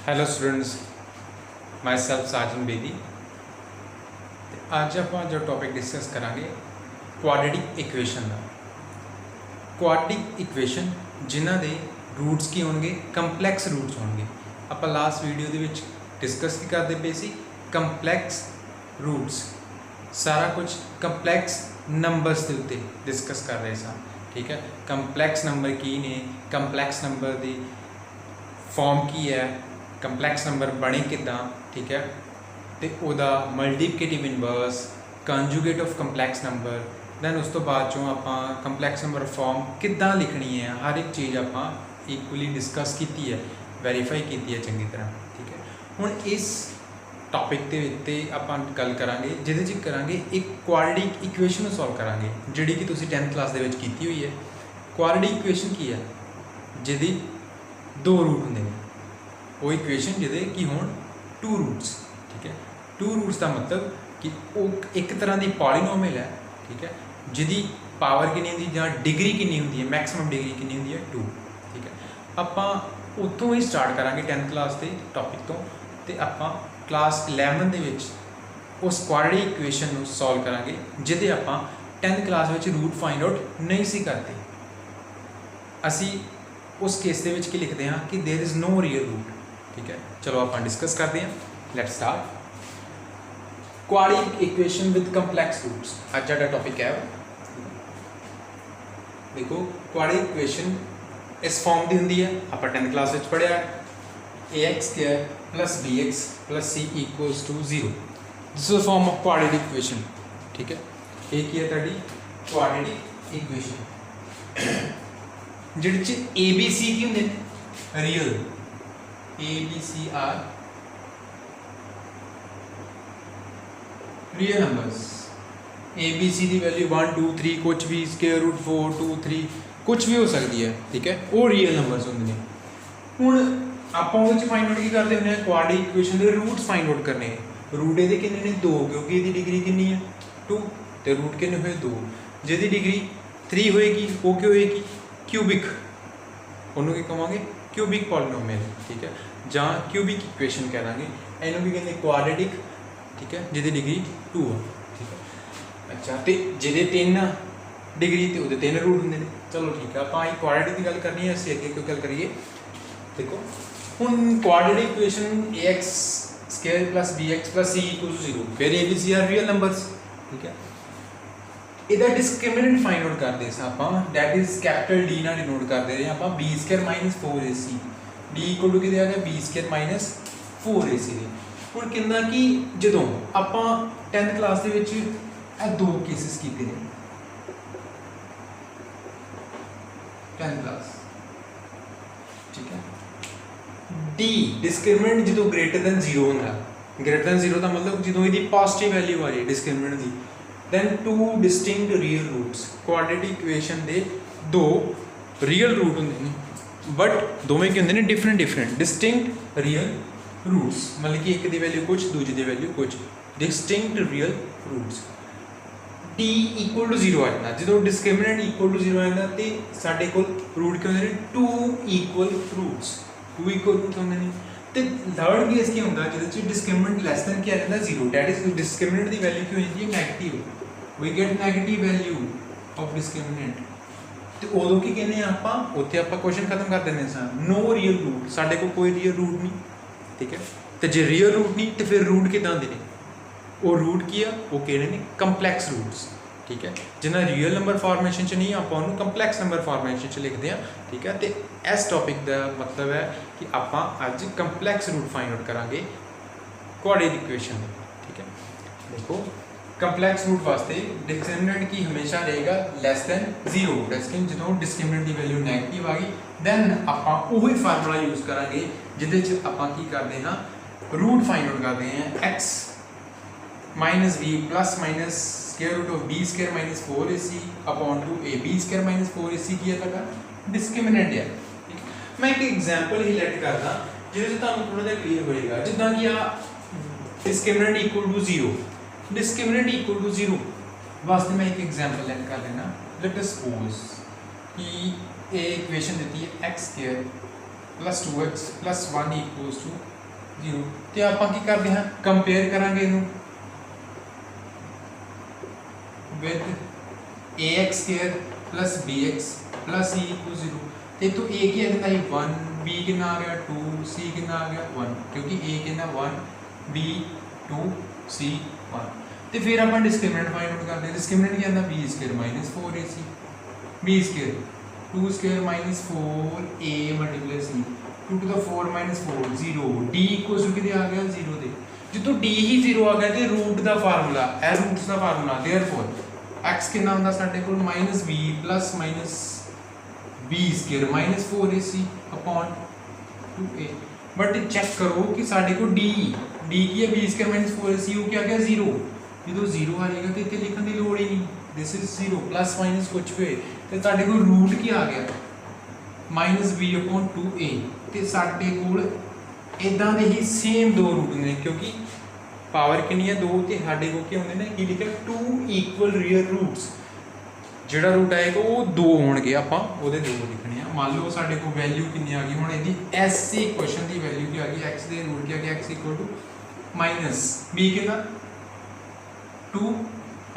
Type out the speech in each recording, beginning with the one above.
Hello students, my self साजन बेदी। ਅੱਜ ਆਪਾਂ जो टॉपिक डिस्कस करांगे ਕੁਆਡਰੇਟਿਕ ਇਕੁਏਸ਼ਨ ਦਾ। ਕੁਆਡਰੇਟਿਕ ਇਕੁਏਸ਼ਨ ਜਿਨ੍ਹਾਂ ਦੇ रूट्स ਕੀ ਹੋਣਗੇ, ਕੰਪਲੈਕਸ रूट्स ਹੋਣਗੇ। ਆਪਾਂ ਲਾਸਟ ਵੀਡੀਓ ਦੇ ਵਿੱਚ डिस्कस ਕੀ ਕਰਦੇ ਪਏ ਸੀ, ਕੰਪਲੈਕਸ रूट्स, ਸਾਰਾ ਕੁਝ ਕੰਪਲੈਕਸ ਨੰਬਰਸ ਦੇ ਉੱਤੇ डिस्कस ਕਰ ਰਹੇ ਸਾਂ। ठीक है, ਕੰਪਲੈਕਸ ਨੰਬਰ ਕੀ ਨੇ, ਕੰਪਲੈਕਸ ਨੰਬਰ ਦੀ ਫਾਰਮ ਕੀ ਹੈ, ਕੰਪਲੈਕਸ ਨੰਬਰ ਬਣੇ ਕਿੱਦਾਂ, ठीक है, तो ਉਹਦਾ multiplicative inverse, conjugate of complex number, then ਉਸ ਤੋਂ ਬਾਅਦ ਚੋਂ ਆਪਾਂ ਕੰਪਲੈਕਸ ਨੰਬਰ ਫਾਰਮ ਕਿੱਦਾਂ ਲਿਖਣੀ ਹੈ, ਹਰ ਇੱਕ ਚੀਜ਼ ਆਪਾਂ ਇਕੁਅਲੀ ਡਿਸਕਸ ਕੀਤੀ ਹੈ, ਵੈਰੀਫਾਈ ਕੀਤੀ ਹੈ ਚੰਗੀ ਤਰ੍ਹਾਂ। ਠੀਕ ਹੈ, ਹੁਣ ਇਸ ਟੌਪਿਕ ਦੇ ਉੱਤੇ ਆਪਾਂ ਗੱਲ ਕਰਾਂਗੇ ਜਿਹਦੇ 'ਚ ਕਰਾਂਗੇ ਇੱਕ ਕੁਆਡਰੇਟਿਕ ਇਕੁਏਸ਼ਨ ਨੂੰ ਸੋਲਵ ਕਰਾਂਗੇ, ਜਿਹੜੀ ਕਿ ਤੁਸੀਂ 10th ਕਲਾਸ ਦੇ ਵਿੱਚ ਕੀਤੀ ਹੋਈ ਹੈ। ਕੁਆਡਰੇਟਿਕ ਇਕੁਏਸ਼ਨ ਕੀ ਹੈ? ਜਿਹਦੀ ਦੋ रूट ਹੁੰਦੇ ਨੇ, ਉਹ ਇਕੁਏਸ਼ਨ ਜਿਹਦੇ ਕੀ ਹੋਣ टू रूट्स। ठीक है, टू रूट्स का मतलब कि वो एक तरह की पॉलीनोमियल है। ठीक है, जिहदी पावर कितनी होंदी जां डिग्री कितनी होंदी है, मैक्सिमम डिग्री कितनी होंदी है, 2। ठीक है, आपां उत्थों ही स्टार्ट करांगे 10th क्लास के टॉपिक तो आपां क्लास 11 दे विच उस क्वाड्रेटिक इक्वेशन नूं सॉल्व करांगे जिहदे आपां 10th class which route find out नहीं सी करते। असी उस केस दे विच की लिखते हैं कि there is no real root. ठीक है, चलो आप डिस्कस करते हैं। Let's start. Quadratic equation with complex roots आज का टॉपिक है। देखो, क्वाड्रेटिक इक्वेशन इस फॉर्म की होंगी है, आप 10th क्लास में पढ़िया, ax² + bx + c = 0। This is the form of quadratic equation. ठीक है, एक ही है ताड़ी क्वाड्रेटिक इक्वेशन जिहदे च a b c की होंदे ने real, a b c are real numbers. A B C की वैल्यू 1 2 3 कुछ भी, स्केयर रूट 4 2 3 कुछ भी हो सकती है। ठीक है, वो रियल नंबर्स होंगे ने। हुण आपां उहदे च फाइंड आउट की करते हैं, क्वाड्रेटिक इक्वेशन के रूट्स फाइंड आउट करने। रूट ये कितने ने 2, क्योंकि ये डिग्री कितनी है 2, तो रूट कितने हुए 2। जिहदी डिग्री 3 होएगी वो क्या होएगी, क्यूबिक, उन्होंने की कहांगे क्यूबिक पॉलीनोमियल। ठीक है, जां क्यूबिक इक्वेशन कह देंगे, इन्हों की कहते क्वाड्रेटिक। ठीक है, जिहदी डिग्री 2 है। ठीक है, अच्छा, तो जिहदे 3 डिग्री तो वो 3 रूट होंगे। चलो ठीक है, आप क्वाड्रेटिक की गल करनी है, असीं अगे कोई गल करिए। देखो, हुण quadratic equation ax² + bx + c = 0, फिर a b c are real numbers. ठीक है, इहदा डिस्क्रिमिनेंट फाइंड आउट करते हैं आपां, दैट इज कैपिटल D नाल डिनोट करते हैं आपां b² - 4ac। d = कितने आ गया b² - 4ac। ਹੁਣ ਕਿੰਨਾ कि ਜਦੋਂ ਆਪਾਂ 10th क्लास ਦੇ ਵਿੱਚ ਇਹ ਦੋ ਕੇਸਿਸ ਕੀਤੇ ਨੇ 10th क्लास। ठीक है, d डिस्क्रिमिनेंट ਜਦੋਂ ग्रेटर दैन 0 ਹੁੰਦਾ, ग्रेटर दैन 0 ਦਾ मतलब ਜਦੋਂ ਇਹਦੀ ਪੋਜ਼ਿਟਿਵ ਵੈਲਿਊ ਆ ਰਹੀ डिस्क्रिमिनेंट ਦੀ, then two distinct real roots। Quadratic equation ਦੇ ਦੋ रियल रूट ਹੁੰਦੇ ਨੇ, बट ਦੋਵੇਂ ਕੀ ਹੁੰਦੇ ਨੇ डिफरेंट डिस्टिंक्ट रियल रूट्स, मतलब कि एक की वैल्यू कुछ, दूजे की वैल्यू कुछ, डिस्टिंक्ट रियल रूट्स। t = 0 आ जाता, जो डिस्क्रिमिनेंट = 0 आ जाता तो साढ़े को रूट क्या होंगे, 2 इक्वल रूट्स, 2 इक्वल रूट होंगे ने। तो थर्ड केस क्या होंगे जिहदे डिस्क्रिमिनेंट लैस दैन क्या आ जाता 0, दैट इज डिस्क्रिमिनेंट की वैल्यू की हो जाती है negative, we get negative value of discriminant. तो उदों की कहने आपां उत्थे आपां क्वेश्चन खत्म कर देने सा, नो रियल रूट, साढ़े को कोई रियल रूट नहीं। ठीक है, तो जो रियल रूट नहीं तो फिर रूट किदां दे ने, वो रूट की है वो कहने ने कंपलैक्स रूट्स। ठीक है, जिन्हें रियल नंबर फॉर्मेशन च नहीं आप उन्होंने कंपलैक्स नंबर फॉर्मेशन च लिखते हैं। ठीक है, तो इस टॉपिक का मतलब है कि आप अज कंपलैक्स रूट फाइंड आउट करांगे क्वाड्रेटिक इक्वेशन। ठीक है, देखो कंपलैक्स रूट वास्ते डिस्क्रिमिनेंट की हमेशा रहेगा लैस दैन 0, जो डिस्क्रिमिनेंट की वैल्यू नैगेटिव आ गई, दैन आप वही फार्मूला यूज़ करांगे जिहदे च आपां की करते हैं रूट फाइंड आउट करते हैं x - b ± square root of b² - 4ac upon two ab² - 4ac की है डिस्क्रिमिनेंट है। ठीक है, मैं एक एग्जांपल ही लेट करदा जिहदे च तुहानूं थोड़ा जिहा क्लीयर होएगा, जिद्दां कि आ डिस्क्रिमिनेंट = 0, डिस्क्रिमिनेंट = 0 वास्ते मैं एक एग्जांपल लेट कर लेना। लेट अस सपोज कि ये इक्वेशन देती है x² plus 2x plus 1 equals to 0। तो आप की करते हैं कंपेयर करांगे इनू with ax square plus bx plus e equal 0। तो तो a की आ गया 1, b कितना आ गया 2, c कितना आ गया 1, क्योंकि a कितना 1, b 2, c 1। तो फिर आप डिस्क्रिमिनेंट फाइंड आउट करते हैं। डिस्क्रिमिनेंट क्या है b square minus 4ac, b square 2 square minus 4a multiply c 2 to the 4 minus 4 0 d equals to कितने आ गया 0 दे। जो d ही 0 आ गया तो रूट का फार्मूला है, रूट्स का फार्मूला देयरफॉर x कितना ਹੁੰਦਾ ਸਾਡੇ ਕੋਲ -b plus minus b square minus 4ac upon 2a। But check करो कि ਸਾਡੇ को d की है b स्क्वायर माइनस 4ac वो क्या गया 0। जो 0 आ जाएगा तो इतने लिखने की लोड़ ही नहीं, दिस इज 0 प्लस माइनस कुछ भी तो ਸਾਡੇ को रूट की आ गया -b अपॉन 2a। तो ਸਾਡੇ ਕੋਲ इदां दे ही सेम दो रूट ने, क्योंकि पावर कितनी है 2 तो साढ़े को क्या होंगे ना कि लिखा 2 इक्वल रियल रूट्स। जोड़ा रूट आएगा वो 2 होंगे, आप वो 2 लिखने हैं। मान लो साढ़े को वैल्यू कितनी आ गई हूँ यदि ऐसे क्वेश्चन की वैल्यू की आ गई एक्स के रूट की आ गया x equal to minus B कितना 2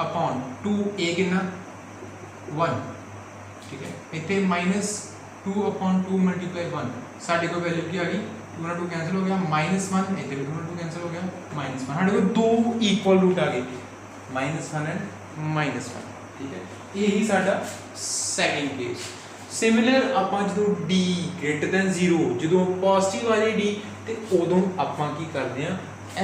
अपॉन 2a कितना 1, ठीक है। इतने माइनस 2 अपॉन 2 मल्टीप्लाई 1 साढ़े को वैल्यू की आ गई 2 ना 2 कैंसिल हो गया -1, इतने भी 2 ना 2 कैंसिल हो गया -1। साढ़े को 2 इक्वल रूट आ गए -1 एंड -1, ठीक है। यही साडा सैकेंड केस। सिमिलर आपां जो d ग्रेटर दैन 0 जो पॉजिटिव वाली d ते उदों आपां की करते हैं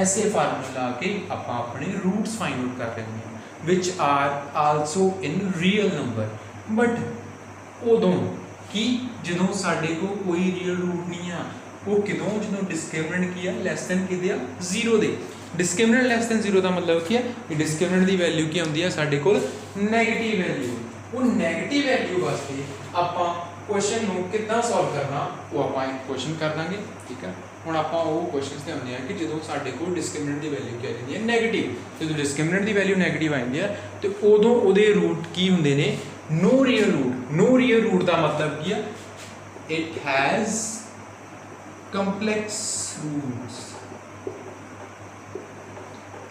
ऐसे फार्मूला ला के आपां अपने रूट्स फाइंड आउट कर लेते हैं which are also in real number. But उदों कि जो साडे को कोई रियल रूट नहीं है वो किदों जो डिस्क्रिमिनेंट किया लैस दैन कि 0 दे। डिस्क्रिमिनेंट लैस दैन 0 का मतलब क्या है कि डिस्क्रिमिनेंट की वैल्यू की आती है साडे कोल नैगेटिव वैल्यू। वो नैगेटिव वैल्यू वास्ते आपां क्वेश्चन को कितना सॉल्व करना वो आपां एक क्वेश्चन कर देंगे, ठीक है। हुण आपां वो क्वेश्चन ते आउंदे हैं कि जो साडे कोल डिस्क्रिमिनेंट की वैल्यू क्या आती है नैगेटिव। जो डिस्क्रिमिनेंट की वैल्यू नैगेटिव आती है तो उदों उहदे रूट की हुंदे ने no real root. No real root का मतलब की है इट हैज़ कंपलैक्स रूट्स।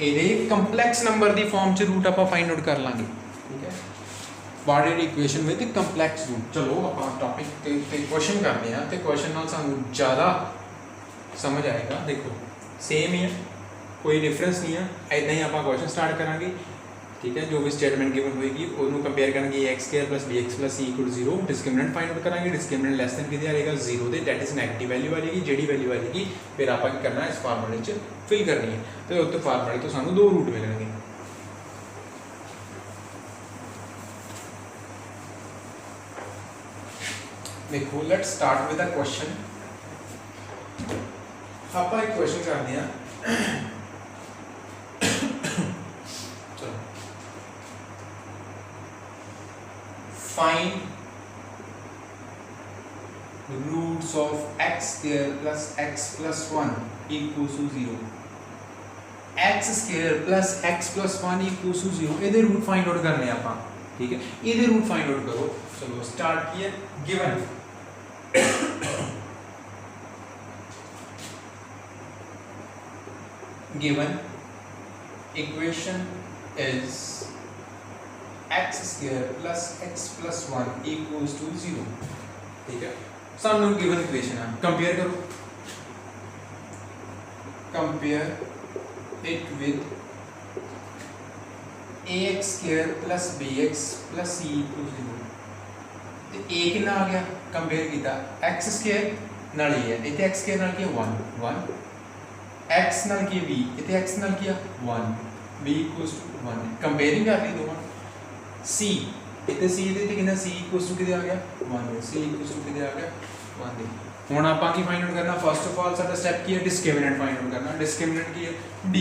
ये कंपलैक्स नंबर की फॉर्म च रूट आप फाइंड आउट कर लांगे, ठीक है। बार्डेड इक्वेशन विद कंपलैक्स रूट। चलो आप टॉपिक ते क्वेश्चन करते हैं तो क्वेश्चन नाल सानू ज़्यादा समझ आएगा। देखो सेम ही है, कोई डिफरेंस नहीं है। इदां ही आप क्वेश्चन स्टार्ट करांगे, ठीक है। जो भी स्टेटमेंट गिवन होगी उन्होंने कंपेयर करेंगे x square plus b x plus c equal 0। Discriminant find out करेंगे, डिस्क्रिमिनेंट लैस दैन कितने आएगा 0 दे, दैट इज नैगेटिव वैल्यू आएगी। जी वैल्यू आएगी फिर आप करना इस फार्मूले च फिल करनी है तो उस फार्मूले तो सानू 2 रूट मिलेंगे। देखो let's start with a question. आप एक क्वेश्चन करते हैं। Find roots of x square plus x plus 1 equals to 0। x square plus x plus 1 equals to 0 ये रूट फाइंड आउट करने हैं आप, ठीक है। ये रूट फाइंड आउट करो। चलो स्टार्ट किया। Given given equation is x square plus x plus 1 equals to 0, ठीक है। सामने गिवन इक्वेशन है, कंपेयर करो। Compare it with ax square plus bx plus c equals 0। तो a कितना आ गया कंपेयर किया x स्क्वायर नाल ही है, इतने x स्क्वायर नाल किया 1 1, x नाल किया b, इतने x नाल किया 1, b इक्वल्स टू 1। कंपेयरिंग कर ली दोनों। c इतने c दे कितना c इक्वल्स टू कितने आ गया 1, c इक्वल्स टू कितने आ गया 1 दे। हुण आपां की फाइंड आउट करना, फर्स्ट ऑफ ऑल साडा स्टेप की है डिस्क्रिमिनेंट फाइंड आउट करना। डिस्क्रिमिनेंट की है d,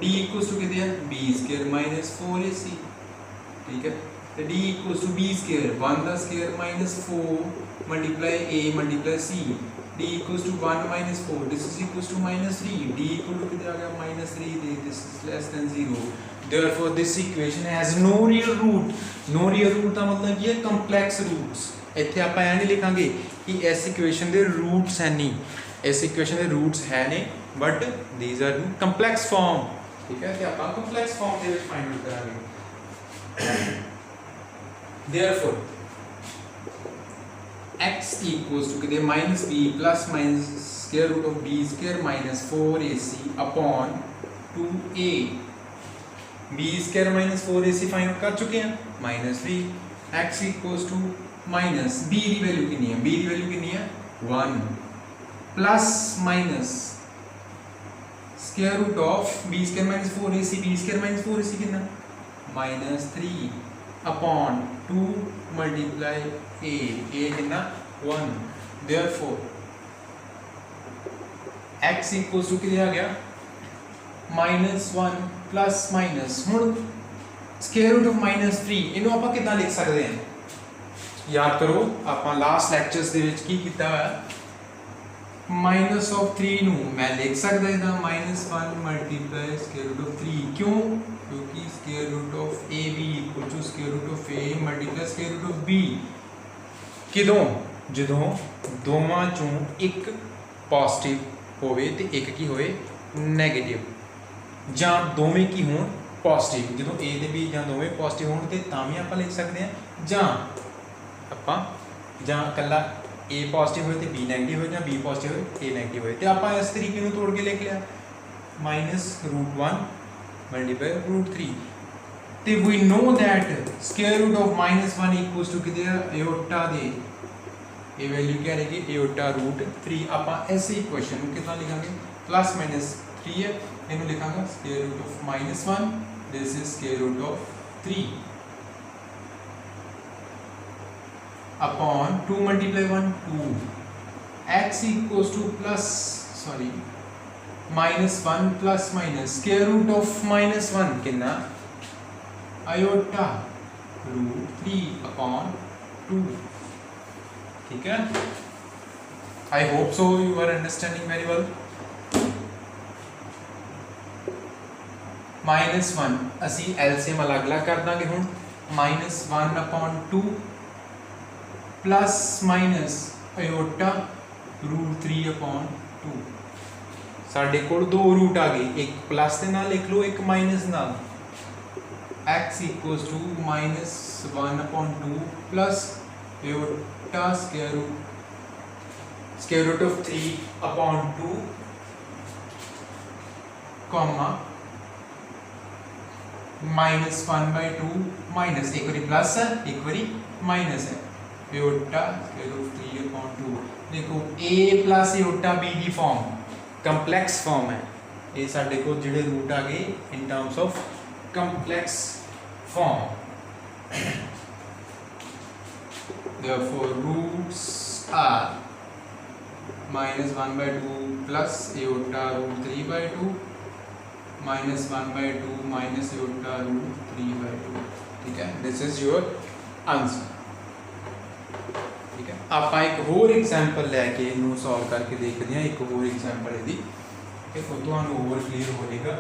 d इक्वल्स टू कितने है b स्क्वायर माइनस 4ac, ठीक है। तो d equals to b square 1 का square minus 4 multiply a multiply c, d equals to 1 minus 4 this is equals to minus 3, d equal to कितने आ गया minus 3 दे, this is less than 0। Therefore this equation has no real root। no real root का मतलब ये complex roots। इत्थे आप ऐ नहीं लिखांगे कि इस इक्वेशन के रूट्स है नहीं, इस इक्वेशन के रूट्स है नहीं, but these are complex form. ठीक है, तो आप कंपलैक्स फॉर्म के फाइंड आउट करांगे। देयरफॉर x equals to कितने minus B plus minus square root of B square minus 4ac upon 2a। B square minus 4ac find out कर चुके हैं, minus 3 x equals to minus B की value कितनी है, B की value कितनी है 1 plus minus square root of B square minus 4ac, B square minus 4ac कितना माइनस 3 अपॉन 2 मल्टीप्लाई a कितना 1। देयरफॉर x इक्वल्स टू कितना आ गया माइनस 1 प्लस माइनस हुण स्क्वायर रूट ऑफ माइनस 3 इनू आप कितना लिख सकते हैं, याद करो आप लास्ट लैक्चर्स दे विच की कीता है, माइनस ऑफ 3 नू मैं लिख सकदा इदा minus 1 multiply square root of 3, क्यों क्योंकि square root of A B equal to square root of A multiply square root of B किदों जदों दोवां चों एक पॉजिटिव होवे ते एक की होए नैगेटिव, जां दोवें की होण पॉजिटिव, जदों ए ते बी जां दोवें पॉजिटिव होण ते तां भी आपां लिख सकदे हैं, जां आपां जां कल्ला ए पॉजिटिव होए तो बी नैगेटिव होए, बी पॉजिटिव होए ए नैगेटिव होए, तो आप इस तरीके में तोड़ के लिख लिया माइनस रूट 1 मल्टीप्लाई रूट 3। तो we know that square root of minus 1 equals to कितने एयोटा दे ये वैल्यू क्या रहेगी एयोटा रूट 3। आप ऐसे इक्वेशन को कितना लिखांगे प्लस माइनस 3 है, इन्हें लिखांगे square root of minus 1 this is square root of 3 upon 2 multiply 1 2 x equals to plus sorry minus 1 plus minus square root of minus 1 कितना आयोटा रूट 3 अपॉन 2। ठीक है, I hope so you are understanding very well. Minus 1 असी LCM अलग अलग कर देंगे हुण, minus 1 upon 2 plus minus iota root 3 upon 2। साढ़े कोल दो रूट आ गए, एक प्लस के नाल लिख लो एक माइनस नाल, x equals to minus 1 upon 2 plus iota square root of 3 upon 2 comma minus 1/2 minus एक बारी प्लस है एक बारी माइनस है आयोटा स्क्वायर रूट 3 अपॉन 2। देखो a प्लस आयोटा b की फॉर्म कंपलैक्स फॉर्म है, ये साढ़े को जिहड़े रूट आ गए in terms of complex form. therefore roots are minus 1/2 plus iota root 3/2 minus 1/2 minus iota root 3/2। ठीक है, this is your answer। ठीक है, आप एक होर एग्जाम्पल लैके इनू सॉल्व करके देखते हैं, एक होर एग्जाम्पल यदि तो तुहानू होर क्लियर होएगा।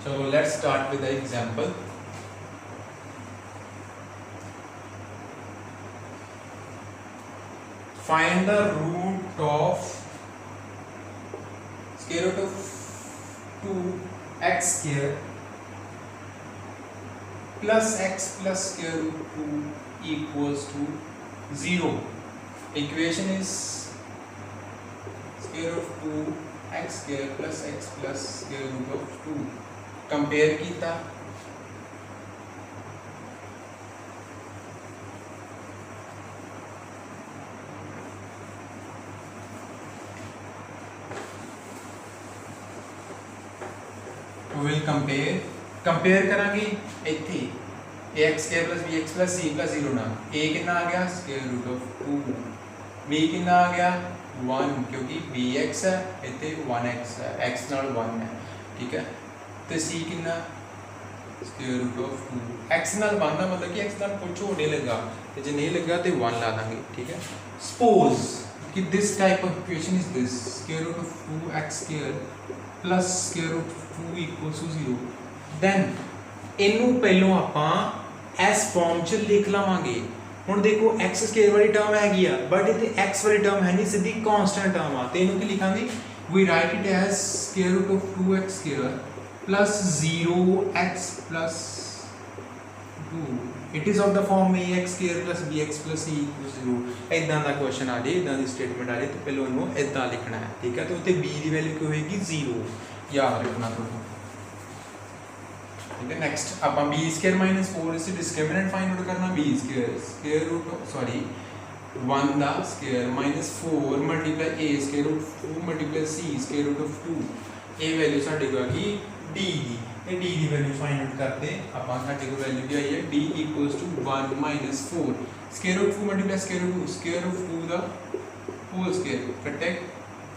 चलो let's start with the example. Find the root of square root of 2x square plus x plus square root 2 equals to 0। Equation is square root 2x square plus x plus square root of 2 compare कीता, we will compare करांगे इत्थे ax square plus bx plus c plus 0 ना a कितना आ गया square root of 2, b कितना आ गया 1 क्योंकि bx है इत्थे 1x है x नाल 1 है। ठीक है, तो c कितना स्क्वायर रूट ऑफ 2 x नाल 1 का मतलब कि x नाल कुछ होने लगा, तो जे नहीं लगा तो 1 ला देंगे। ठीक है, सपोज कि this type of equation is this square root of 2x square plus square root 2 equals to 0, then इनू पहलों आपां इस फॉर्म च लिख लवांगे। ਹੁਣ ਦੇਖੋ x ਸਕੁਅਰ ਵਾਲੀ ਟਰਮ ਹੈਗੀ ਆ ਬਟ ਇੱਥੇ x ਵਾਲੀ ਟਰਮ ਹੈ ਨਹੀਂ, ਸਿੱਧੀ ਕਾਂਸਟੈਂਟ ਟਰਮ ਆ, ਤੇ ਇਹਨੂੰ ਕੀ ਲਿਖਾਂਗੇ, we write it as square root of 2x square plus 0x plus 2. It is of the form ax square plus bx plus c equals 0. ਇਦਾਂ ਦਾ ਕੁਐਸਚਨ ਆ ਜੇ, ਇਦਾਂ ਦੀ ਸਟੇਟਮੈਂਟ ਆ ਜੇ, ਤੇ ਪਹਿਲਾਂ ਇਹਨੂੰ ਇਦਾਂ ਲਿਖਣਾ ਹੈ, ਠੀਕ ਹੈ। ਤੇ ਉੱਤੇ b ਦੀ ਵੈਲਿਊ ਕੀ ਹੋਏਗੀ, 0, ਯਾਦ ਰੱਖਣਾ ਤੁਹਾਨੂੰ, ठीक है। नेक्स्ट आप बी स्क्वायर माइनस 4 से डिस्क्रिमिनेंट फाइंड आउट करना, B square square root sorry 1 दा square minus 4 multiply A square root 2 multiply C square root of 2, ए वैल्यू साडे को आ गई डी दी, ते डी दी वैल्यू फाइंड आउट करते ਆਪਾਂ साडे को वैल्यू की आई है d equals to 1 minus 4 square root 2 multiply square root 2 दा होल स्क्वायर कटे,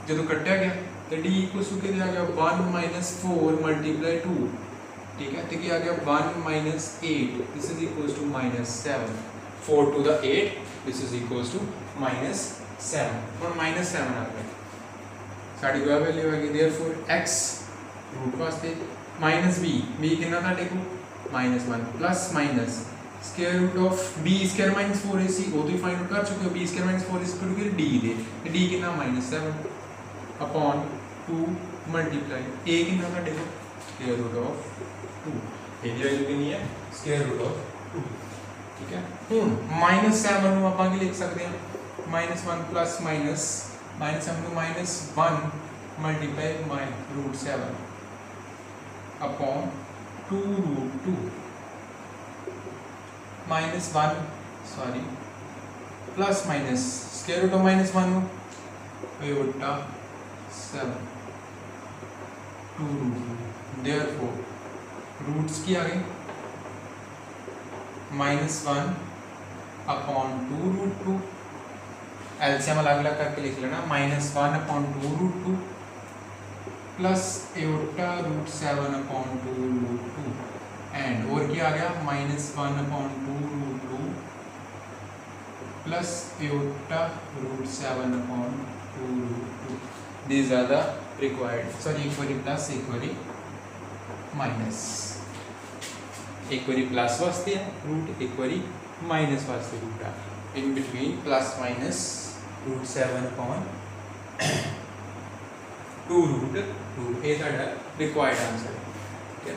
ਜਦੋਂ ਕੱਟਿਆ ਗਿਆ ਤੇ d इक्वल्स टू कितना आ गया 1 माइनस 4 मल्टीप्लाई 2, ठीक है। तो क्या आ गया 1 minus 8, this is equals to minus 7, 4 to the 8, this is equals to minus 7, और माइनस 7 आ गया साडी को वैल्यू आ गई, देयरफॉर x रूट वास्ते माइनस b कितना था देखो minus 1 plus minus square root of b square minus 4ac, वो तो फाइंड आउट कर चुके हो, b स्क्वायर माइनस 4ac को फिर d दे, d कितना माइनस 7 अपॉन 2 मल्टीप्लाई a कितना था देखो स्क्वायर रूट ऑफ 2, ये वैल्यू कितनी है स्क्वायर रूट ऑफ 2, ठीक है। ਹੁਣ -7 ਨੂੰ ਆਪਾਂ ਕੀ ਲਿਖ ਸਕਦੇ ਹਾਂ, -1 प्लस माइनस -7 ਨੂੰ -1 multiply √7 upon 2√2 -1 sorry plus minus square root of -1 ਨੂੰ ਇਹ ਉਲਟਾ 7 2√2, देयरफॉर रूट्स की आ गई -1 अपॉन 2√2, एलसीएम अलग अलग करके लिख लेना, -1 upon 2√2 plus iota √7 upon 2√2 and और क्या आ गया -1 upon 2√2 plus iota √7 upon 2√2, these are the required, sorry equally plus equally minus, एक बारी प्लस वास्ते है रूट, एक बारी माइनस वास्ते रूट है, in between plus minus √7 upon 2√2, ये साडा रिक्वायर्ड आंसर है।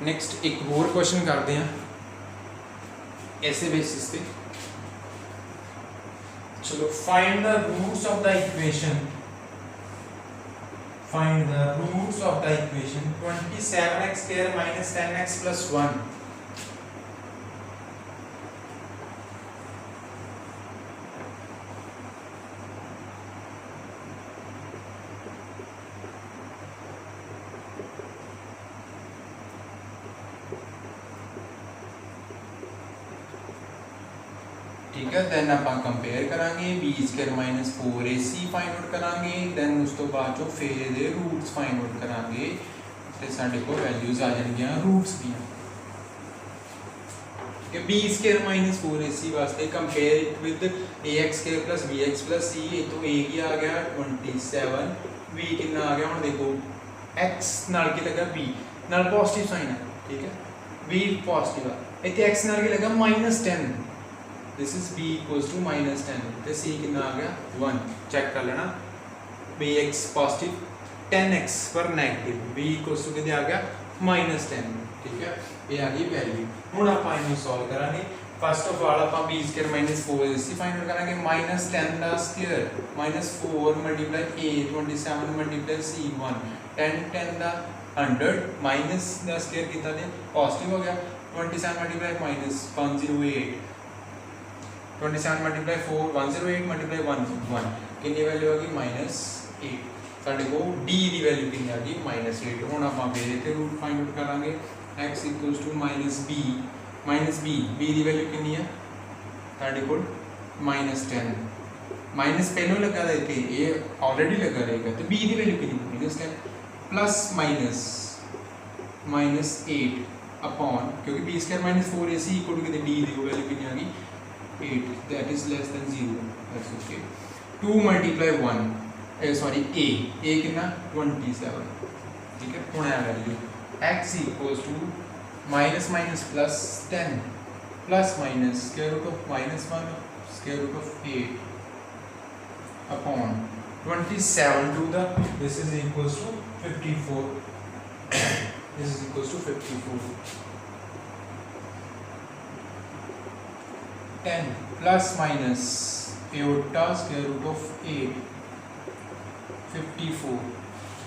नेक्स्ट एक और क्वेश्चन करते हैं ऐसे बेसिस पे, चलो find the roots of the equation, find the roots of the equation 27x square minus 10x plus 1, ठीक है। दैन आप कंपेयर करांगे, B square minus 4ac find out करांगे, दैन उस तो बाद जो फिर दे रूट्स फाइंड आउट करांगे, ते साडे को वैल्यूज आ जाएंगी रूट्स दी, ठीक है। बी स्क्वायर माइनस 4ac वास्ते compare it with ax square plus bx plus c, तो a की आ गया 27, b कितना आ गया, हुण देखो x नाल की लगा b नाल पॉजिटिव साइन है, ठीक है, b पॉजिटिव है, इत्थे x नाल की लगा -10, this is b equals to -10, तो c कितना आ गया 1, चेक कर लेना, bx पॉजिटिव 10x पर नेगेटिव, b इक्वल्स टू कितना आ गया -10, ठीक है, ये आ गई वैल्यू। हुण आपां इहनूं सॉल्व करांगे, फर्स्ट ऑफ ऑल आपां b square minus 4ac find out करांगे, -10 दा square -4 multiply a 27 multiply c 1, 10 दा 100 माइनस दा स्क्वायर कितना दे पॉजिटिव हो गया, 27 मल्टीप्लाई -108, 27 मल्टीप्लाई 4 108 मल्टीप्लाई 1 कितनी वैल्यू आ गई -8, साडे को d की वैल्यू कितनी आ गई -8। हुण आपां फिर इत्थे रूट फाइंड आउट करांगे, x इक्वल्स टू -b की वैल्यू कितनी है साडे को -10, माइनस पहलों लगा था इत्थे, ये ऑलरेडी लगा रहेगा, तो b की वैल्यू कितनी -10 प्लस -8 अपॉन, क्योंकि b square minus 4ac equal to d की वैल्यू कितनी आ गई 8, that is less than 0, that's okay। 2 multiply 1 sorry a कितना 27, ठीक है। हुण आ value x equals to minus plus 10 plus minus square root of -1 square root of 8 upon 27 to the this is equals to 54 this is equals to 54 10 plus minus iota square root of 8 54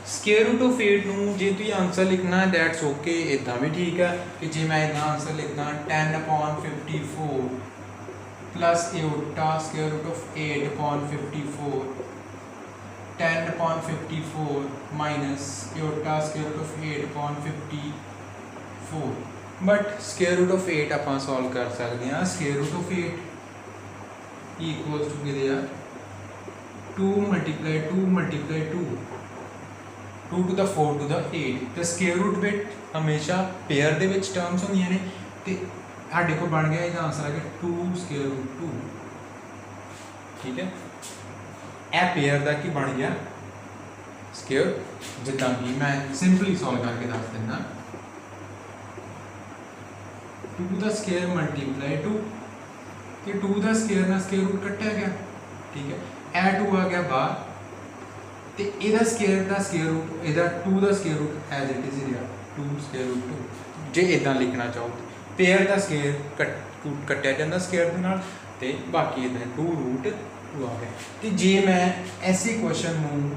square root of 8 ਨੂੰ ਜੇ ਤੁਸੀਂ answer ਲਿਖਣਾ ਹੈ that's okay ਇਦਾਂ ਵੀ ਠੀਕ ਹੈ ਕਿ ਜੇ ਮੈਂ ਇਦਾਂ ਆਨਸਰ ਲਿਖਣਾ 10 upon 54 plus iota square root of 8 upon 54 10 upon 54 minus iota square root of 8 upon 54 but square root of 8 ਆਪਾਂ ਸੋਲਵ ਕਰ ਸਕਦੇ ਹਾਂ square root of 8 equals to ਕਿਹਦੇ ਆ 2 multiply 2 multiply 2 2 to the 4 to the 8 ਤੇ square root ਵਿੱਚ ਹਮੇਸ਼ਾ pair ਦੇ ਵਿੱਚ ਟਰਮਸ ਹੁੰਦੀਆਂ ਨੇ ਤੇ ਸਾਡੇ ਕੋਲ ਬਣ ਗਿਆ ਇਹਦਾ ਆਨਸਰ ਆ ਗਿਆ 2 square root 2 ਠੀਕ ਹੈ ਇਹ ਪੇਅਰ ਦਾ ਕੀ ਬਣ ਗਿਆ ਸਕੁਅਰ ਜਿੱਦਾਂ ਕਿ ਮੈਂ ਸਿੰਪਲੀ ਸੋਲਵ ਕਰਕੇ ਦੱਸ ਦਿੰਦਾ 2 ਦਾ ਸਕੁਅਰ ਮਲਟੀਪਲਾਈ 2 ਤੇ 2 ਦਾ ਸਕੁਅਰ ਨਾਲ ਸਕੁਅਰ ਰੂਟ ਕੱਟਿਆ ਗਿਆ ਠੀਕ ਹੈ ਇਹ 2 ਆ ਗਿਆ ਬਾਹਰ ਤੇ ਇਹਦਾ ਸਕੁਅਰ ਦਾ ਸਕੁਅਰ ਰੂਟ ਇਹਦਾ 2 ਦਾ square root as it is ਰਿਹਾ 2 ਸਕੁਅਰ ਰੂਟ 2 ਜੇ ਇਦਾਂ ਲਿਖਣਾ ਚਾਹੋ ਪੇਅਰ ਦਾ ਸਕੁਅਰ ਕੱਟਿਆ ਜਾਂਦਾ ਸਕੁਅਰ ਦੇ ਨਾਲ ਤੇ ਬਾਕੀ ਇਹਦਾ 2 ਰੂਟ 2 ਆ ਗਿਆ ਤੇ ਜੇ ਮੈਂ ਐਸੇ ਕੁਐਸਚਨ ਨੂੰ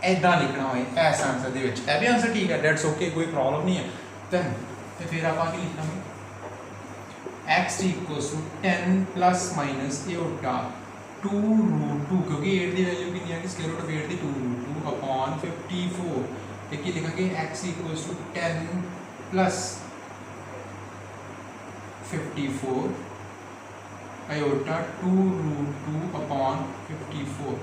ਇਦਾਂ ਲਿਖਣਾ ਹੋਏ ਇਸ ਆਨਸਰ ਦੇ ਵਿੱਚ ਇਹ ਵੀ ਆਨਸਰ ਠੀਕ ਹੈ ਦੈਟਸ ਓਕੇ ਕੋਈ ਪ੍ਰੋਬਲਮ ਨਹੀਂ ਹੈ then ਤੇ ਫਿਰ ਆਪਾਂ ਕੀ ਲਿਖਾਂਗੇ x equals to 10 plus minus iota 2 root 2 क्योंकि 8 ਦੀ ਵੈਲਿਊ ਕਿੰਨੀ ਆ ਗਈ square root of 8 the 2 root 2 upon 54 ਤੇ ਕੀ ਲਿਖਾਂਗੇ x equals to 10 plus 54 iota 2 root 2 upon 54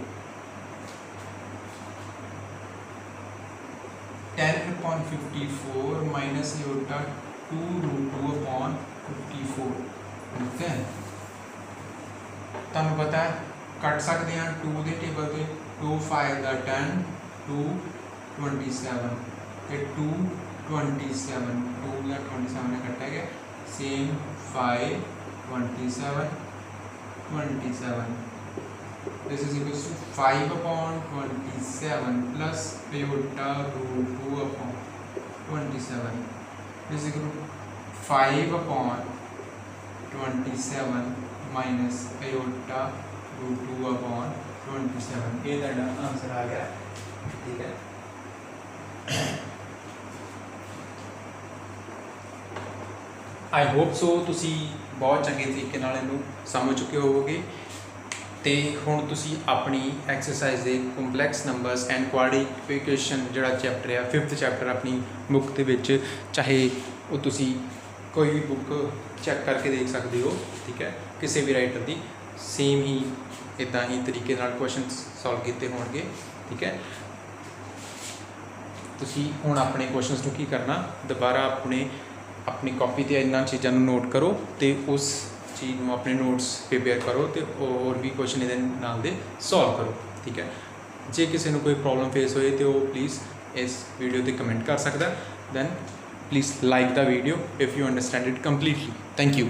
10 upon 54 minus iota 2 root 2 upon 54 ठीक है ਤੁਹਾਨੂੰ ਪਤਾ ਹੈ ਕੱਟ ਸਕਦੇ ਹਾਂ 2 ਦੇ ਟੇਬਲ ਤੇ 2 5 ਦਾ 10 2 27 ਤੇ 2 27 2 ਦਾ 27 ਨਾਲ ਕੱਟਿਆ ਗਿਆ same 5 27 27 this is equals to 5 upon 27 plus iota root 2 upon 27 this is equal to 5 upon 27 minus iota root 2 upon 27 ये ਤੁਹਾਡਾ आंसर आ गया ठीक है आई होप सो ਤੁਸੀਂ ਬਹੁਤ ਚੰਗੇ ਤਰੀਕੇ ਨਾਲ ਇਹਨੂੰ ਸਮਝ ਚੁੱਕੇ ਹੋਵੋਗੇ ਤੇ ਹੁਣ ਤੁਸੀਂ ਆਪਣੀ ਐਕਸਰਸਾਈਜ਼ ਦੇ ਕੰਪਲੈਕਸ ਨੰਬਰਸ ਐਂਡ ਕੁਆਡਰੀਫਿਕੇਸ਼ਨ ਜਿਹੜਾ ਚੈਪਟਰ ਹੈ 5th ਚੈਪਟਰ ਆਪਣੀ ਬੁੱਕ ਦੇ ਵਿੱਚ ਚਾਹੇ ਉਹ ਤੁਸੀਂ ਕੋਈ ਵੀ ਬੁੱਕ ਚੈੱਕ ਕਰਕੇ ਦੇਖ ਸਕਦੇ ਹੋ ਠੀਕ ਹੈ ਕਿਸੇ ਵੀ ਰਾਈਟਰ ਦੀ ਸੇਮ ਹੀ ਇਦਾਂ ਹੀ ਤਰੀਕੇ ਨਾਲ ਕੁਐਸਚਨਸ ਸੋਲਵ ਕੀਤੇ ਹੋਣਗੇ ਠੀਕ ਹੈ ਤੁਸੀਂ ਹੁਣ ਆਪਣੇ ਕੁਐਸਚਨਸ ਨੂੰ ਕੀ ਕਰਨਾ ਦੁਬਾਰਾ ਆਪਣੀ ਕਾਪੀ ਤੇ ਇਹਨਾਂ ਚੀਜ਼ਾਂ ਨੂੰ ਨੋਟ ਕਰੋ ਤੇ ਉਸ ਚੀਜ਼ ਨੂੰ ਆਪਣੇ ਨੋਟਸ ਪ੍ਰਿਪੇਅਰ ਕਰੋ ਤੇ ਹੋਰ ਵੀ ਕੁਐਸਚਨ ਇਹਦੇ ਨਾਲ ਦੇ ਸੋਲਵ ਕਰੋ ਠੀਕ ਹੈ ਜੇ ਕਿਸੇ ਨੂੰ ਕੋਈ ਪ੍ਰੋਬਲਮ ਫੇਸ ਹੋਏ ਤੇ ਉਹ ਪਲੀਜ਼ ਇਸ ਵੀਡੀਓ ਤੇ ਕਮੈਂਟ ਕਰ ਸਕਦਾ then please like the video if you understand it completely. Thank you.